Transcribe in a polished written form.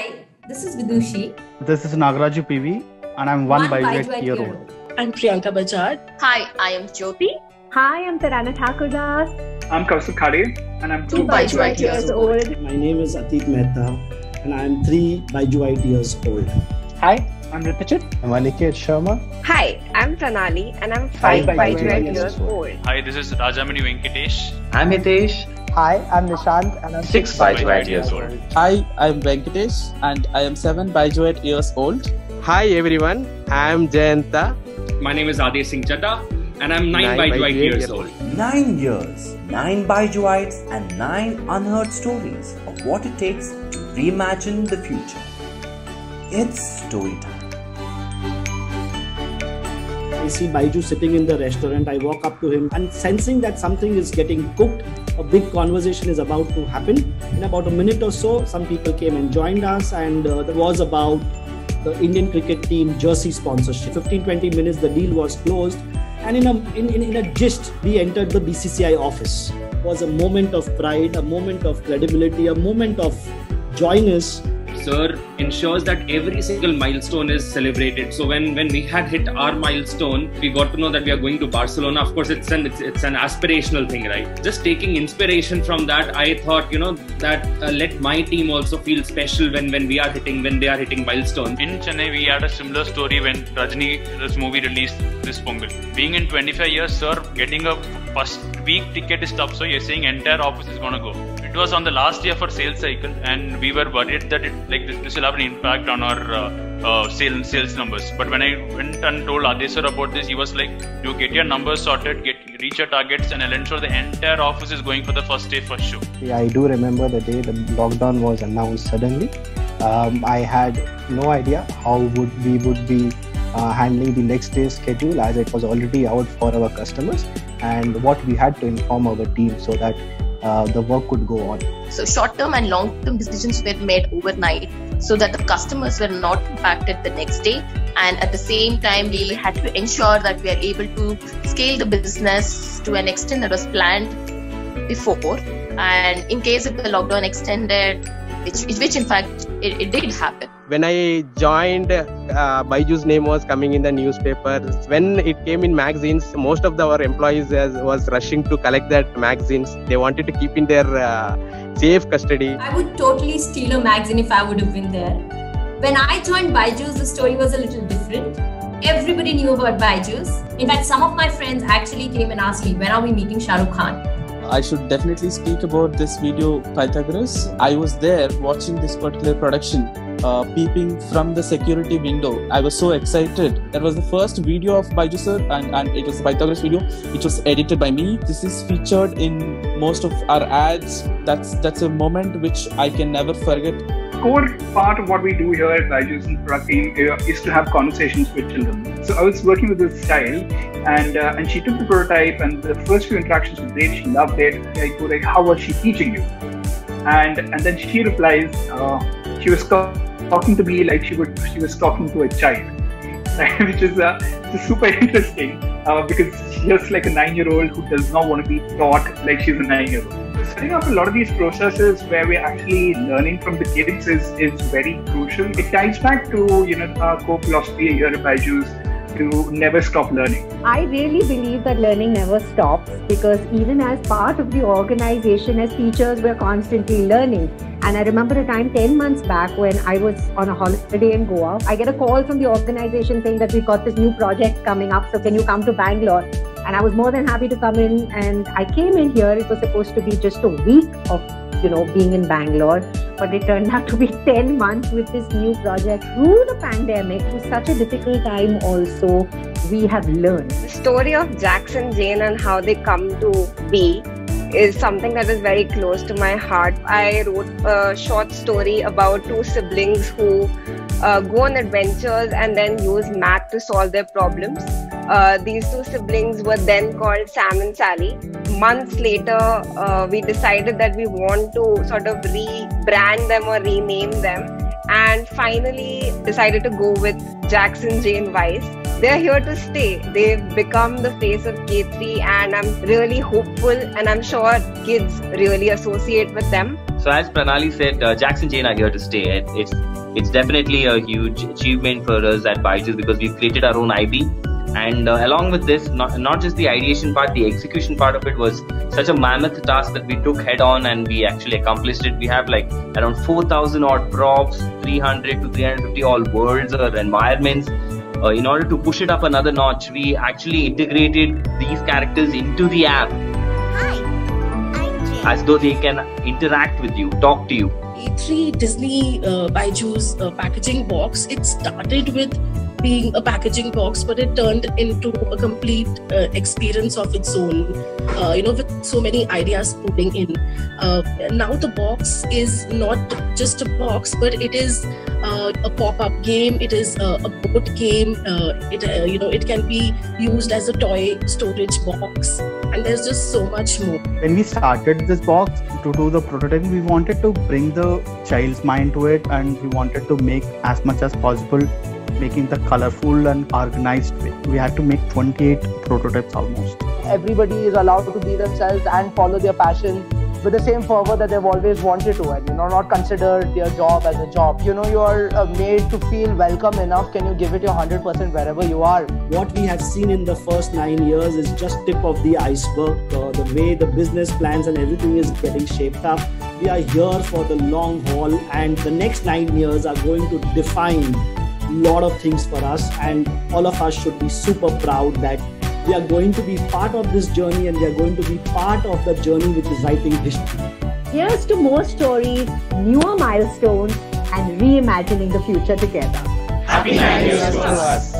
Hi, this is Vidushi. This is Nagaraju PV and I'm one Byjuite-year-old. I'm Priyanka Bajaj. Hi, I am Jyoti. Hi, I'm Tarana Thakurdas. I'm Kaustubh Khade and I'm 2 Byjuite years old. My name is Atit Mehta and I'm 3 Byjuite years old. Hi, I'm Rithichit. I'm Aniket Sharma. Hi, I'm Pranali and I'm 5 Byjuite years old. Hi, this is Rajamani Venkatesh. I'm Hitesh. Hi, I'm Nishant and I'm 6 Byjuite years old. Hi, I'm Venkatesh and I am 7 Byjuite years old. Hi everyone, I am Jayanta. My name is Adi Singh Chadda and I'm 9 Byjuite years old. 9 years, 9 Byjuites and 9 unheard stories of what it takes to reimagine the future. It's story time. I see Baiju sitting in the restaurant. I walk up to him and sensing that something is getting cooked, a big conversation is about to happen. In about a minute or so, some people came and joined us, and there was about the Indian cricket team jersey sponsorship. 15-20 minutes, the deal was closed, and in a gist, we entered the BCCI office. It was a moment of pride, a moment of credibility, a moment of joyness. Sir ensures that every single milestone is celebrated. So when we had hit our milestone, we got to know that we are going to Barcelona. Of course, it's an aspirational thing, right? Just taking inspiration from that, I thought, that let my team also feel special when they are hitting milestones. In Chennai, we had a similar story when Rajini's movie released this Pongal. Being in 25 years, sir, getting a first week ticket is tough. So you're saying entire office is gonna go. It was on the last year for sales cycle, and we were worried that this will have an impact on our sales numbers. But when I went and told Adesh sir about this, he was like, "You get your numbers sorted, reach your targets, and I'll ensure the entire office is going for the first day first show." Yeah, I do remember the day the lockdown was announced suddenly. I had no idea how we would be handling the next day's schedule, as it was already out for our customers, and what we had to inform our team so that the work could go on. So short-term and long-term decisions were made overnight so that the customers were not impacted the next day, and at the same time we had to ensure that we are able to scale the business to an extent that was planned before, and in case if the lockdown extended, which in fact it did happen. When I joined, Byju's name was coming in the newspapers. When it came in magazines, most of our employees was rushing to collect that magazines. They wanted to keep in their safe custody. I would totally steal a magazine if I would have been there. When I joined Byju's, the story was a little different. Everybody knew about Byju's. In fact, some of my friends actually came and asked me, when are we meeting Shah Rukh Khan? I should definitely speak about this video, Pythagoras. I was there watching this particular production, peeping from the security window. I was so excited. That was the first video of Baiju sir, and it was the Pythagoras video, which was edited by me. This is featured in most of our ads. That's a moment which I can never forget. Core part of what we do here at Byju's product team is to have conversations with children. So I was working with this child, and she took the prototype, and the first few interactions were great. She loved it. I go like, "How was she teaching you?" And then she replies, "She was talking to me like she was talking to a child," which is super interesting because she's just like a 9-year-old who does not want to be taught like she's a 9-year-old. Setting up a lot of these processes where we're actually learning from the kids is very crucial. It ties back to our core philosophy here at Byju's to never stop learning. I really believe that learning never stops, because even as part of the organization, as teachers, we're constantly learning. And I remember a time 10 months back when I was on a holiday in Goa. I get a call from the organization saying that we've got this new project coming up, so can you come to Bangalore? And I was more than happy to come in, and I came in here. It was supposed to be just a week of being in Bangalore, but it turned out to be 10 months with this new project. Through the pandemic, through such a difficult time also, we have learned. The story of Jax and Jane and how they come to be is something that is very close to my heart. I wrote a short story about 2 siblings who go on adventures and then use math to solve their problems. These 2 siblings were then called Sam and Sally. Months later, we decided that we want to sort of rebrand them or rename them, and finally decided to go with Jax and Jane Weiss. They're here to stay. They've become the face of K3, and I'm really hopeful, and I'm sure kids really associate with them. So as Pranali said, Jackson Jane are here to stay. It's definitely a huge achievement for us at Byju's because we've created our own IB. And along with this, not just the ideation part, the execution part of it was such a mammoth task that we took head on and we actually accomplished it. We have like around 4,000 odd props, 300 to 350 all worlds or environments. In order to push it up another notch, we actually integrated these characters into the app. Hi, I'm Jay. As though they can interact with you, talk to you. E3 Disney Byju's packaging box, it started with being a packaging box, but it turned into a complete experience of its own, with so many ideas pulling in. Now the box is not just a box, but it is a pop-up game, it is a board game, it can be used as a toy storage box, and there's just so much more. When we started this box to do the prototype, we wanted to bring the child's mind to it, and we wanted to make as much as possible, making the colorful and organized way. We had to make 28 prototypes almost. Everybody is allowed to be themselves and follow their passion with the same fervor that they've always wanted to, and not consider their job as a job. You are made to feel welcome enough. Can you give it your 100% wherever you are? What we have seen in the first 9 years is just tip of the iceberg. The way the business plans and everything is getting shaped up. We are here for the long haul, and the next 9 years are going to define a lot of things for us, and all of us should be super proud that we are going to be part of this journey, and we are going to be part of the journey which is writing history. Here's to more stories, newer milestones, and reimagining the future together. Happy 9 years to us.